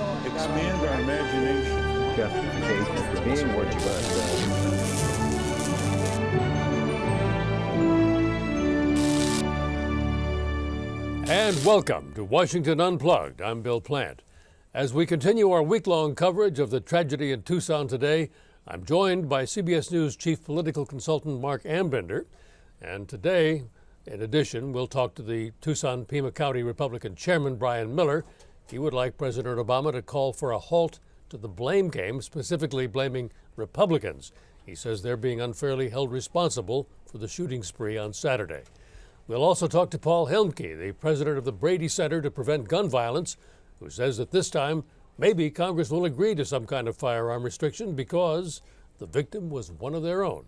Expand our imagination. Justification for being what you are. And welcome to Washington Unplugged. I'm Bill Plante. As we continue our week-long coverage of the tragedy in Tucson today, I'm joined by CBS News Chief Political Consultant Marc Ambinder. And today, in addition, we'll talk to the Tucson Pima County Republican Chairman Brian Miller. He would like President Obama to call for a halt to the blame game, specifically blaming Republicans. He says they're being unfairly held responsible for the shooting spree on Saturday. We'll also talk to Paul Helmke, the president of the Brady Center to Prevent Gun Violence, who says that this time maybe Congress will agree to some kind of firearm restriction because the victim was one of their own.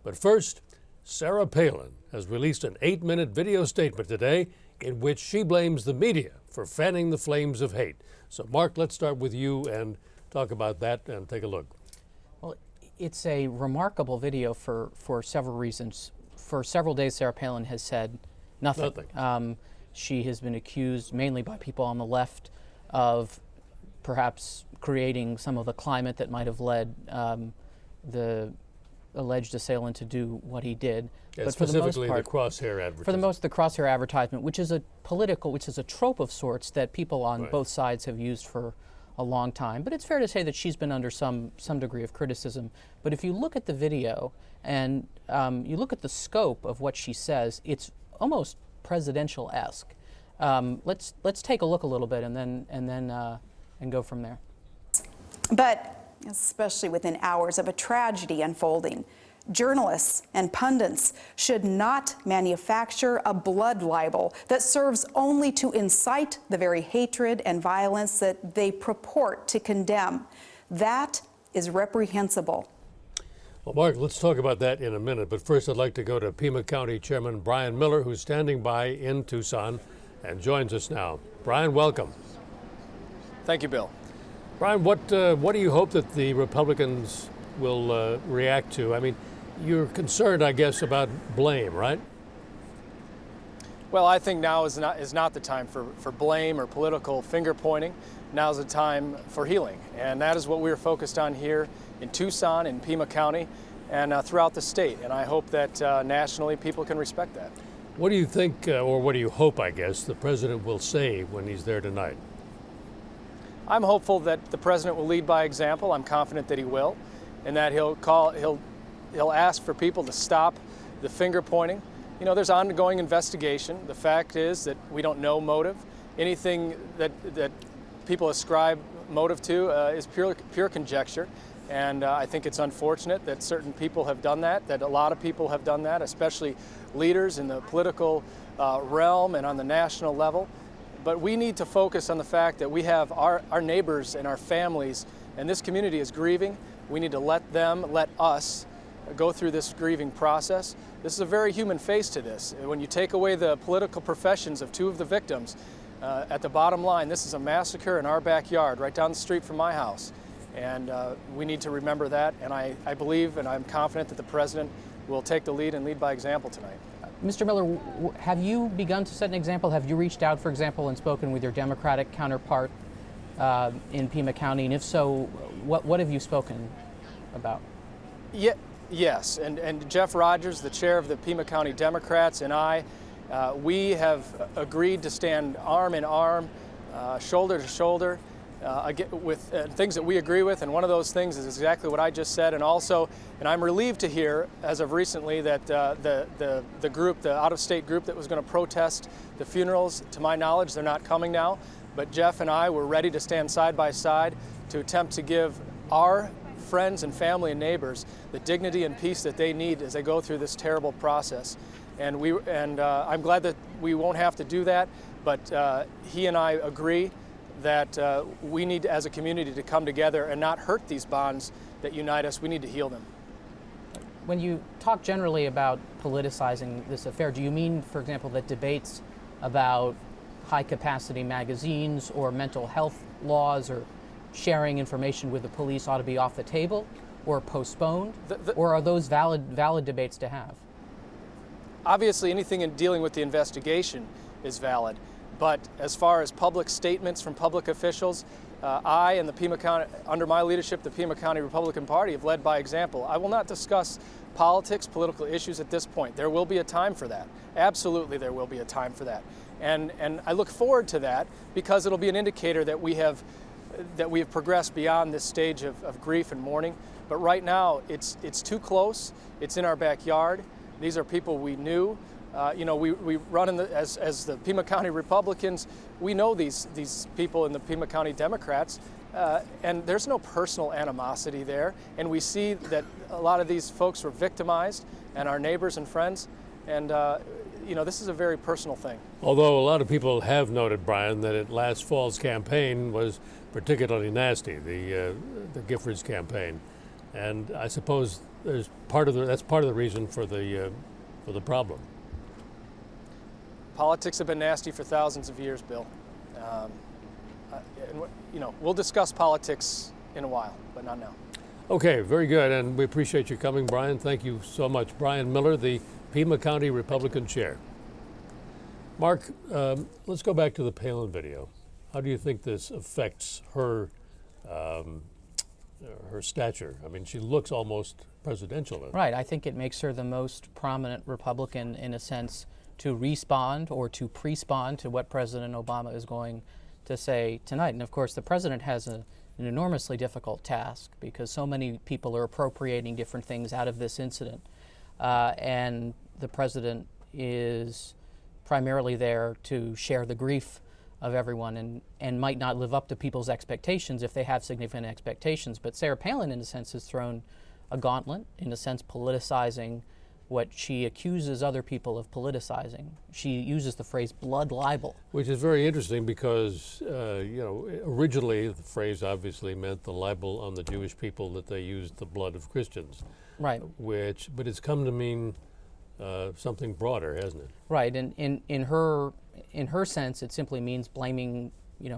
But first, Sarah Palin has released an 8-minute video statement today in which she blames the media for fanning the flames of hate. So, Marc, let's start with you and talk about that and take a look. Well, it's a remarkable video for several reasons. For several days, Sarah Palin has said nothing. She has been accused, mainly by people on the left, of perhaps creating some of the climate that might have led the alleged assailant to do what he did. Yeah, but specifically for the most part, the crosshair advertisement. For the most, the crosshair advertisement, which is a trope of sorts that people on both sides have used for a long time. But it's fair to say that she's been under some degree of criticism. But if you look at the video and you look at the scope of what she says, it's almost presidential-esque. Let's take a look a little bit and go from there. But especially within hours of a tragedy unfolding, journalists and pundits should not manufacture a blood libel that serves only to incite the very hatred and violence that they purport to condemn. That is reprehensible. Well, Marc, let's talk about that in a minute. But first, I'd like to go to Pima County Chairman Brian Miller, who's standing by in Tucson and joins us now. Brian, welcome. Thank you, Bill. Brian, what do you hope that the Republicans will react to? I mean, you're concerned, I guess, about blame, right? Well, I think now is not the time for blame or political finger pointing. Now's the time for healing, and that is what we're focused on here in Tucson, in Pima County, and throughout the state. And I hope that nationally people can respect that. What do you think, or what do you hope, I guess, the president will say when he's there tonight? I'm hopeful that the president will lead by example. I'm confident that he will, and that he'll ask for people to stop the finger pointing. You know, there's ongoing investigation. The fact is that we don't know motive. Anything that people ascribe motive to is pure conjecture. And I think it's unfortunate that certain people have done that a lot of people have done that, especially leaders in the political realm and on the national level. But we need to focus on the fact that we have our neighbors and our families, and this community is grieving. We need to let us go through this grieving process. This is a very human face to this. When you take away the political professions of two of the victims, at the bottom line, this is a massacre in our backyard, right down the street from my house. And we need to remember that, and I believe and I'm confident that the president will take the lead and lead by example tonight. Mr. Miller, have you begun to set an example? Have you reached out, for example, and spoken with your Democratic counterpart in Pima County? And if so, what have you spoken about? Yes, and Jeff Rogers, the chair of the Pima County Democrats, and I, we have agreed to stand arm in arm, shoulder to shoulder, with things that we agree with, and one of those things is exactly what I just said. And also, and I'm relieved to hear, as of recently, that the group, the out-of-state group that was going to protest the funerals, to my knowledge, they're not coming now. But Jeff and I were ready to stand side by side to attempt to give our friends and family and neighbors the dignity and peace that they need as they go through this terrible process. And I'm glad that we won't have to do that, but he and I agree that we need, as a community, to come together and not hurt these bonds that unite us. We need to heal them. When you talk generally about politicizing this affair, do you mean, for example, that debates about high-capacity magazines or mental health laws or sharing information with the police ought to be off the table or postponed? Or are those valid debates to have? Obviously, anything in dealing with the investigation is valid. But as far as public statements from public officials, I and the Pima County, under my leadership, the Pima County Republican Party have led by example. I will not discuss politics, political issues at this point. There will be a time for that. Absolutely, there will be a time for that. And I look forward to that because it'll be an indicator that we have progressed beyond this stage of grief and mourning. But right now, it's too close. It's in our backyard. These are people we knew. We run as the Pima County Republicans. We know these people in the Pima County Democrats, and there's no personal animosity there. And we see that a lot of these folks were victimized, and our neighbors and friends. And this is a very personal thing. Although a lot of people have noted, Brian, that last fall's campaign was particularly nasty, the Giffords campaign, and I suppose that's part of the reason for the problem. Politics have been nasty for thousands of years, Bill. We'll discuss politics in a while, but not now. Okay, very good, and we appreciate you coming, Brian. Thank you so much. Brian Miller, the Pima County Republican Chair. Mark, let's go back to the Palin video. How do you think this affects her stature? I mean, she looks almost presidential. Right. I think it makes her the most prominent Republican in a sense to respond or to pre-spawn to what President Obama is going to say tonight. And of course, the president has an enormously difficult task because so many people are appropriating different things out of this incident. And the president is primarily there to share the grief of everyone and might not live up to people's expectations if they have significant expectations. But Sarah Palin, in a sense, has thrown a gauntlet, in a sense politicizing what she accuses other people of politicizing. She uses the phrase blood libel. Which is very interesting because, originally the phrase obviously meant the libel on the Jewish people that they used the blood of Christians. Right. But it's come to mean something broader, hasn't it? Right, and in her sense, it simply means blaming,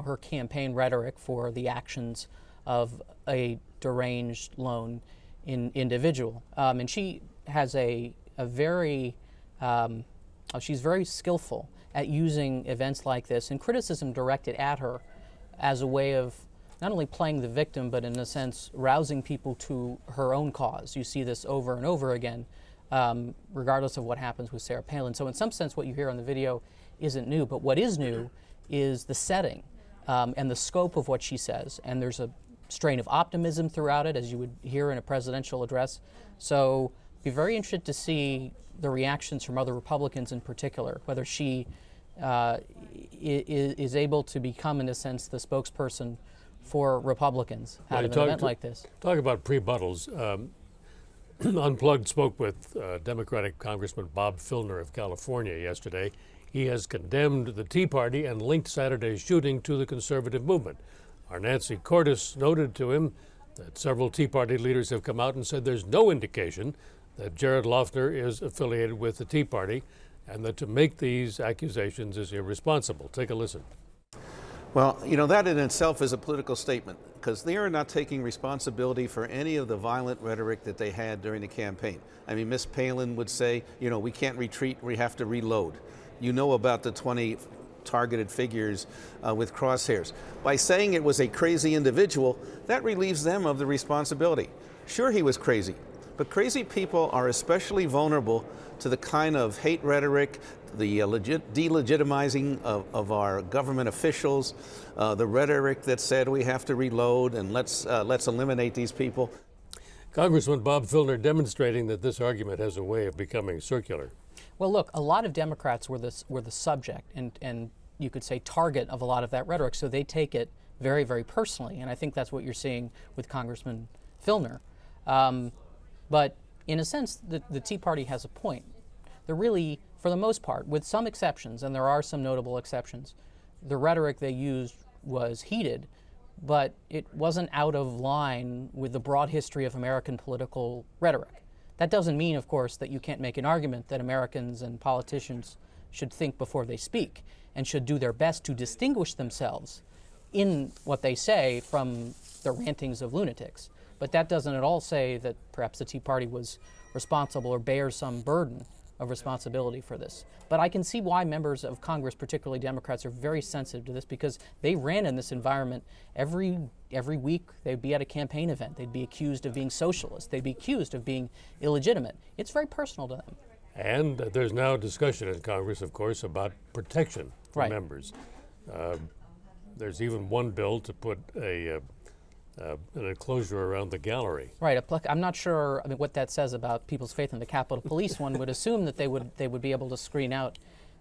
her campaign rhetoric for the actions of a deranged lone individual. And she has she's very skillful at using events like this and criticism directed at her as a way of not only playing the victim, but in a sense, rousing people to her own cause. You see this over and over again, regardless of what happens with Sarah Palin. So in some sense, what you hear on the video isn't new, but what is new is the setting and the scope of what she says. And there's a strain of optimism throughout it, as you would hear in a presidential address. So be very interested to see the reactions from other Republicans in particular, whether she is able to become, in a sense, the spokesperson for Republicans out of an event like this. Talk about pre-buttles. Unplugged spoke with Democratic Congressman Bob Filner of California yesterday. He has condemned the Tea Party and linked Saturday's shooting to the conservative movement. Our Nancy Cordes noted to him that several Tea Party leaders have come out and said there's no indication that Jared Loughner is affiliated with the Tea Party and that to make these accusations is irresponsible. Take a listen. Well, that in itself is a political statement because they are not taking responsibility for any of the violent rhetoric that they had during the campaign. I mean, Miss Palin would say, we can't retreat, we have to reload. You know about the 20 targeted figures with crosshairs. By saying it was a crazy individual, that relieves them of the responsibility. Sure, he was crazy, but crazy people are especially vulnerable to the kind of hate rhetoric, the delegitimizing of our government officials, the rhetoric that said we have to reload and let's eliminate these people. Congressman Bob Filner demonstrating that this argument has a way of becoming circular. Well, look, a lot of Democrats were the subject and you could say target of a lot of that rhetoric, so they take it very, very personally, and I think that's what you're seeing with Congressman Filner. But in a sense, the Tea Party has a point. They're really, for the most part, with some exceptions, and there are some notable exceptions, the rhetoric they used was heated, but it wasn't out of line with the broad history of American political rhetoric. That doesn't mean, of course, that you can't make an argument that Americans and politicians should think before they speak and should do their best to distinguish themselves in what they say from the rantings of lunatics. But that doesn't at all say that perhaps the Tea Party was responsible or bears some burden of responsibility for this. But I can see why members of Congress, particularly Democrats, are very sensitive to this, because they ran in this environment. Every week they'd be at a campaign event. They'd be accused of being socialist. They'd be accused of being illegitimate. It's very personal to them. And there's now discussion in Congress, of course, about protection for Right. members. There's even one bill to put an enclosure around the gallery. Right. I'm not sure what that says about people's faith in the Capitol Police. One would assume that they would be able to screen out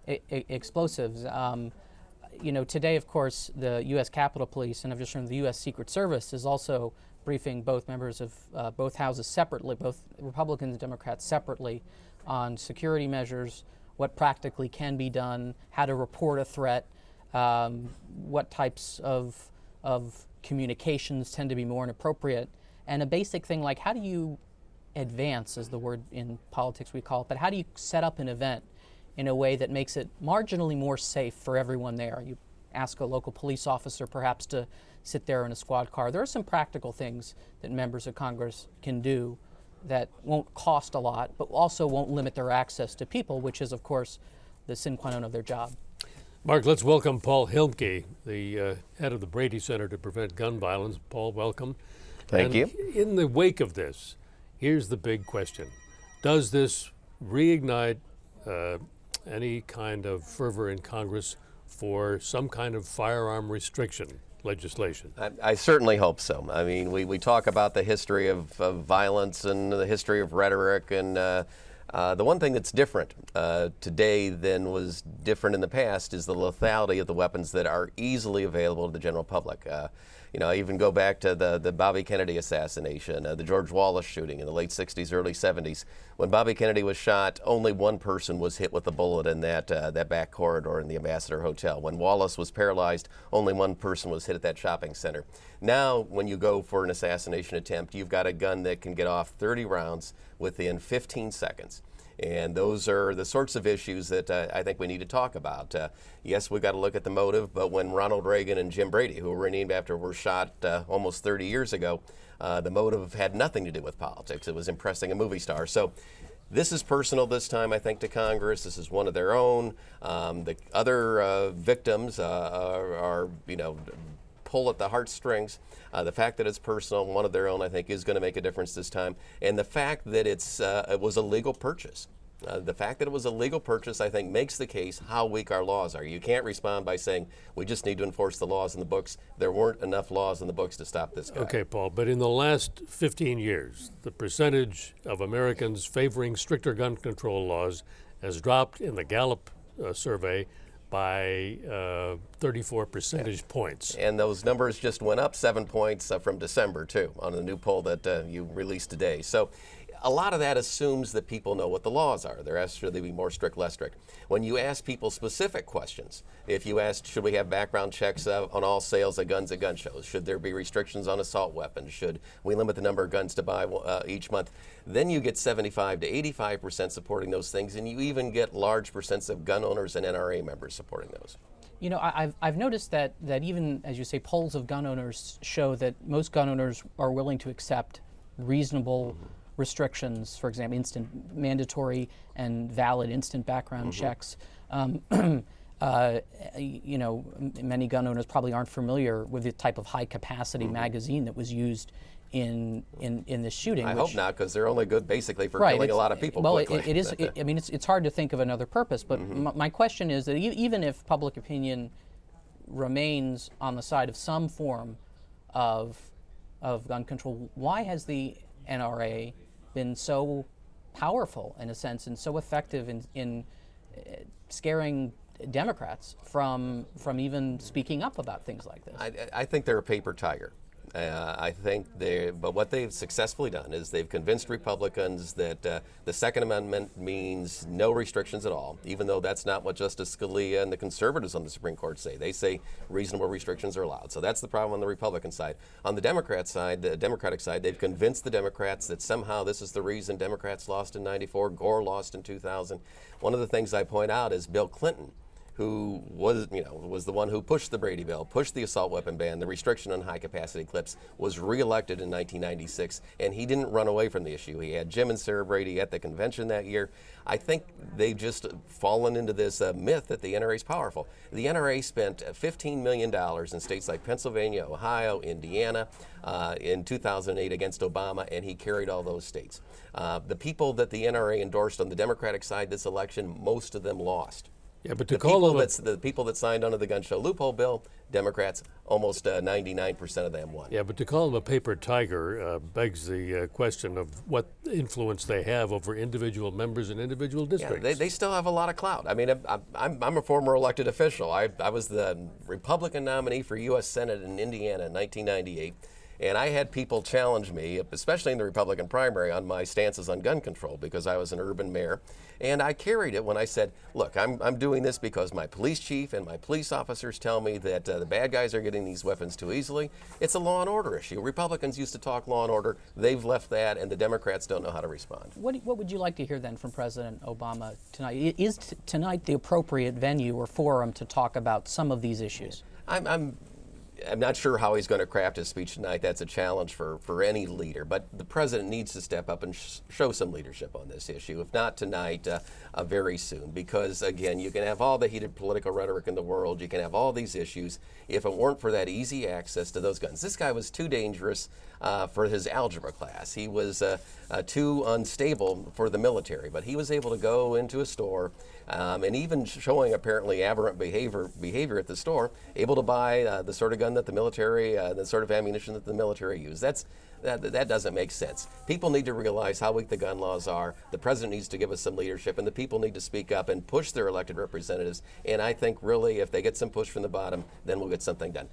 explosives. Today, of course, the U.S. Capitol Police and I've just learned the U.S. Secret Service is also briefing both members of both houses separately, both Republicans and Democrats separately, on security measures, what practically can be done, how to report a threat, what types of communications tend to be more inappropriate, and a basic thing like how do you advance, is the word in politics we call it, but how do you set up an event in a way that makes it marginally more safe for everyone there? You ask a local police officer perhaps to sit there in a squad car. There are some practical things that members of Congress can do that won't cost a lot, but also won't limit their access to people, which is, of course, the sine qua non of their job. Mark, let's welcome Paul Hilmke, the head of the Brady Center to Prevent Gun Violence. Paul, welcome. Thank you. In the wake of this, here's the big question. Does this reignite any kind of fervor in Congress for some kind of firearm restriction legislation? I certainly hope so. I mean, we talk about the history of violence and the history of rhetoric, and the one thing that's different today than was different in the past is the lethality of the weapons that are easily available to the general public. I even go back to the Bobby Kennedy assassination, the George Wallace shooting in the late 60s, early 70s. When Bobby Kennedy was shot, only one person was hit with a bullet in that back corridor in the Ambassador Hotel. When Wallace was paralyzed, only one person was hit at that shopping center. Now, when you go for an assassination attempt, you've got a gun that can get off 30 rounds within 15 seconds. And those are the sorts of issues that I think we need to talk about. Yes, we've got to look at the motive, but when Ronald Reagan and Jim Brady, who were named after, were shot almost 30 years ago, the motive had nothing to do with politics. It was impressing a movie star. So this is personal this time, I think, to Congress. This is one of their own. The other victims are pull at the heartstrings. The fact that it's personal, one of their own, I think, is going to make a difference this time. And the fact that it was a legal purchase. The fact that it was a legal purchase, I think, makes the case how weak our laws are. You can't respond by saying, we just need to enforce the laws in the books. There weren't enough laws in the books to stop this guy. Okay, Paul, but in the last 15 years, the percentage of Americans favoring stricter gun control laws has dropped in the Gallup survey by 34 percentage points. And those numbers just went up 7 points from December, too, on the new poll that you released today. So a lot of that assumes that people know what the laws are. They're asked, should they be more strict, less strict? When you ask people specific questions, if you ask, should we have background checks on all sales of guns at gun shows? Should there be restrictions on assault weapons? Should we limit the number of guns to buy each month? Then you get 75 to 85% supporting those things, and you even get large percents of gun owners and NRA members supporting those. You know, I've noticed that even, as you say, polls of gun owners show that most gun owners are willing to accept reasonable restrictions, for example, mandatory and valid instant background checks. Many gun owners probably aren't familiar with the type of high-capacity magazine that was used in this shooting. I hope not, because they're only good basically for right, killing a lot of people quickly. It is. It's hard to think of another purpose. But my question is that even if public opinion remains on the side of some form of gun control, why has the NRA been so powerful, in a sense, and so effective in scaring Democrats from even speaking up about things like this? I think they're a paper tiger. But what they've successfully done is they've convinced Republicans that the Second Amendment means no restrictions at all, even though that's not what Justice Scalia and the conservatives on the Supreme Court say. They say reasonable restrictions are allowed. So that's the problem on the Republican side. On the Democratic side, they've convinced the Democrats that somehow this is the reason Democrats lost in '94, Gore lost in 2000. One of the things I point out is Bill Clinton, who was the one who pushed the Brady bill, pushed the assault weapon ban, the restriction on high-capacity clips, was reelected in 1996, and he didn't run away from the issue. He had Jim and Sarah Brady at the convention that year. I think they've just fallen into this myth that the NRA is powerful. The NRA spent $15 million in states like Pennsylvania, Ohio, Indiana in 2008 against Obama, and he carried all those states. The people that the NRA endorsed on the Democratic side this election, most of them lost. Yeah, but to call them the people that signed under the gun show loophole bill, Democrats, almost 99% of them won. Yeah, but to call them a paper tiger begs the question of what influence they have over individual members in individual districts. Yeah, they still have a lot of clout. I mean, I'm a former elected official. I was the Republican nominee for U.S. Senate in Indiana in 1998. And I had people challenge me, especially in the Republican primary, on my stances on gun control because I was an urban mayor. And I carried it when I said, look, I'm doing this because my police chief and my police officers tell me that the bad guys are getting these weapons too easily. It's a law and order issue. Republicans used to talk law and order. They've left that, and the Democrats don't know how to respond. What would you like to hear then from President Obama tonight? Is tonight the appropriate venue or forum to talk about some of these issues? I'm not sure how he's going to craft his speech tonight. That's a challenge for any leader. But the president needs to step up and show some leadership on this issue. If not tonight, very soon. Because, again, you can have all the heated political rhetoric in the world. You can have all these issues. If it weren't for that easy access to those guns. This guy was too dangerous for his algebra class. He was too unstable for the military. But he was able to go into a store and even showing apparently aberrant behavior at the store, able to buy the sort of gun that the military, the sort of ammunition that the military used. That doesn't make sense. People need to realize how weak the gun laws are. The president needs to give us some leadership, and the people need to speak up and push their elected representatives. And I think really if they get some push from the bottom, then we'll get something done.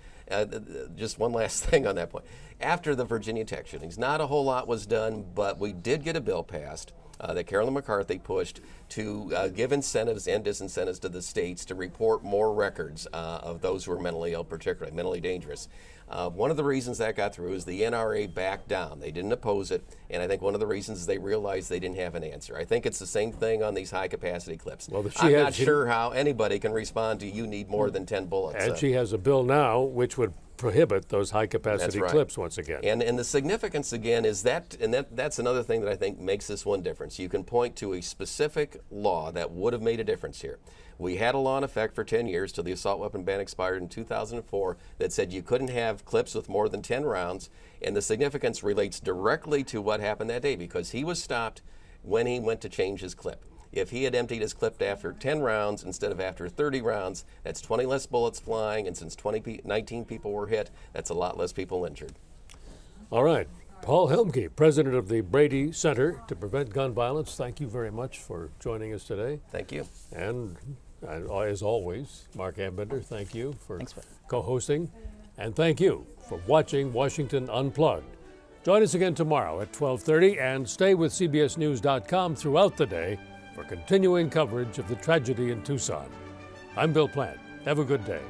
Just one last thing on that point. After the Virginia Tech shootings, not a whole lot was done, but we did get a bill passed that Carolyn McCarthy pushed to give incentives and disincentives to the states to report more records of those who are mentally ill, particularly mentally dangerous. One of the reasons that got through is the NRA backed down. They didn't oppose it, and I think one of the reasons is they realized they didn't have an answer. I think it's the same thing on these high-capacity clips. Well, I'm not sure how anybody can respond to you need more than 10 bullets. And she has a bill now which would prohibit those high-capacity clips once again. And the significance again is that's another thing that I think makes this one difference. You can point to a specific law that would have made a difference here. We had a law in effect for 10 years till the assault weapon ban expired in 2004 that said you couldn't have clips with more than 10 rounds, and the significance relates directly to what happened that day because he was stopped when he went to change his clip. If he had emptied his clip after 10 rounds instead of after 30 rounds, that's 20 less bullets flying, and since 19 people were hit, that's a lot less people injured. All right. Paul Helmke, president of the Brady Center to Prevent Gun Violence, thank you very much for joining us today. Thank you. And as always, Marc Ambinder, thank you for co-hosting. And thank you for watching Washington Unplugged. Join us again tomorrow at 12:30 and stay with CBSNews.com throughout the day for continuing coverage of the tragedy in Tucson. I'm Bill Plante. Have a good day.